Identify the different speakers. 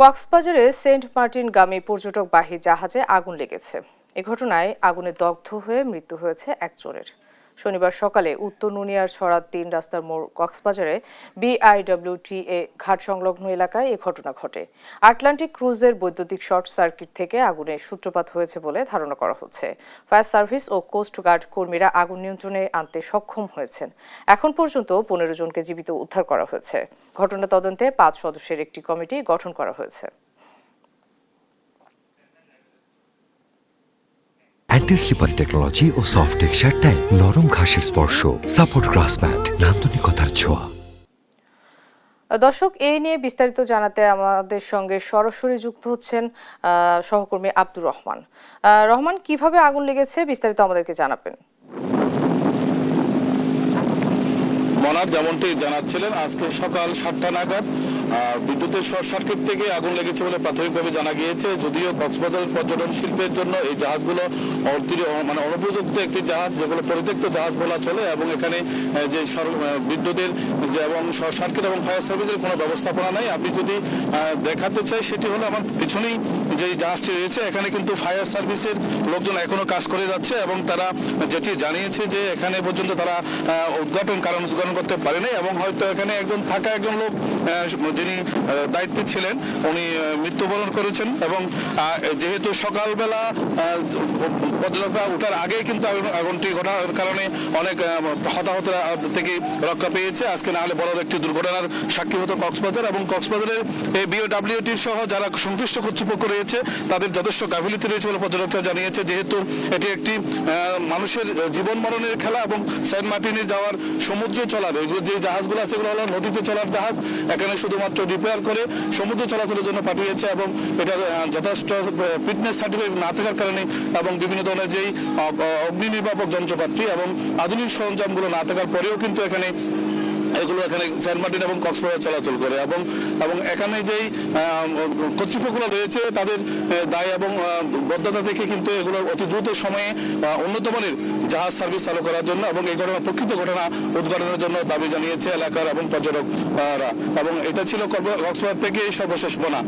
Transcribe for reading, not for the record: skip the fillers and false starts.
Speaker 1: কক্সবাজারে সেন্ট মার্টিনগামী পর্যটকবাহী জাহাজে আগুন লেগেছে। এ ঘটনায় আগুনে দগ্ধ হয়ে মৃত্যু হয়েছে একজনের। শনিবার সকালে উত্তর নুনিয়ার ছড়া ৩ রাস্তার মোড় কক্সবাজারে বিআইডব্লিউটিএ ঘাট সংলগ্ন এলাকায় এ ঘটনা ঘটে। আটলান্টিক ক্রুজের বৈদ্যুতিক শর্ট সার্কিট থেকে আগুনের সূত্রপাত হয়েছে বলে ধারণা করা হচ্ছে। ফায়ার সার্ভিস ও কোস্টগার্ড কর্মীরা আগুন নিয়ন্ত্রণে আনতে সক্ষম হয়েছেন। এখন পর্যন্ত ১৫ জনকে জীবিত উদ্ধার করা হয়েছে। ঘটনা তদন্তে ৫ সদস্যের একটি কমিটি গঠন করা হয়েছে।
Speaker 2: অ্যান্টি স্লিপারি টেকনোলজি ও সফট টেক্সচারটায় নরম ঘাসের স্পর্শ, সাপোর্ট গ্রাস ম্যাট, নান্দনিকতার ছোঁয়া।
Speaker 1: দর্শক, এই নিয়ে বিস্তারিত জানাতে আমাদের সঙ্গে সরাসরি যুক্ত হচ্ছেন সহকর্মী আব্দুর রহমান। রহমান, কিভাবে আগুন লেগেছে বিস্তারিত আমাদেরকে জানাবেন।
Speaker 3: মনার যেমনটি জানাচ্ছিলেন, আজকে সকাল ৭টা নাগাদ বিদ্যুতের শর্ট সার্কিট থেকে আগুন লেগেছে বলে প্রাথমিকভাবে জানা গিয়েছে। যদিও কক্সবাজার পর্যটন শিল্পের জন্য এই জাহাজগুলো অনুপযুক্ত একটি জাহাজ, যেগুলো পরিত্যক্ত জাহাজ বলা চলে, এবং এখানে যে বিদ্যুতের এবং শর্ট সার্কিট এবং ফায়ার সার্ভিসের কোনো ব্যবস্থাপনা নাই। আপনি যদি দেখাতে চাই, সেটি হলো আমার পিছনেই যে জাহাজটি রয়েছে, এখানে কিন্তু ফায়ার সার্ভিসের লোকজন এখনো কাজ করে যাচ্ছে এবং তারা যেটি জানিয়েছে যে এখানে পর্যন্ত তারা উদ্ঘাটন করতে পারেনি, এবং হয়তো এখানে একজন লোক যিনি দায়িত্বে ছিলেন উনি মৃত্যুবরণ করেছেন। এবং যেহেতু সকালবেলা পর্যটকরা ওঠার আগেই কিন্তু আগুনটি ঘটার কারণে অনেক হতাহত থেকে রক্ষা পেয়েছে। আজকে না হলে বড় একটি দুর্ঘটনার সাক্ষী হতো কক্সবাজার, এবং কক্সবাজারের এই বিওডব্লিউটির সহ যারা সংশ্লিষ্ট কর্তৃপক্ষ রয়েছে তাদের যথেষ্ট গাফিলতি রয়েছে বলে পর্যটকরা জানিয়েছে। যেহেতু এটি একটি মানুষের জীবন মরণের খেলা, এবং সেন্ট মার্টিনে যাওয়ার সমুদ্রে চলার যে জাহাজগুলো আছে সেগুলো হলো নদীতে চলার জাহাজ, এখানে শুধুমাত্র রিপেয়ার করে সমুদ্র চলাচলের জন্য পাঠিয়েছে, এবং এটা যথেষ্ট ফিটনেস সার্টিফিকেট না থাকার কারণে এবং বিভিন্ন ধরনের যেই অগ্নি নির্বাপক যন্ত্রপাতি এবং আধুনিক সরঞ্জামগুলো না থাকার পরেও কিন্তু এখানে সেন্ট মার্টিন এবং কক্সবাজার চলাচল করে, এবং এখানে যেই কর্তৃপক্ষগুলো রয়েছে তাদের দায় এবং বদ্ধতা থেকে কিন্তু এগুলো অতি দ্রুত সময়ে উন্নত মানের জাহাজ সার্ভিস চালু করার জন্য এবং এই প্রকৃত ঘটনা উদ্ঘাটনের জন্য দাবি জানিয়েছে এলাকার এবং পর্যটকরা। এবং এটা ছিল কক্সবাজার থেকে সর্বশেষ বনা।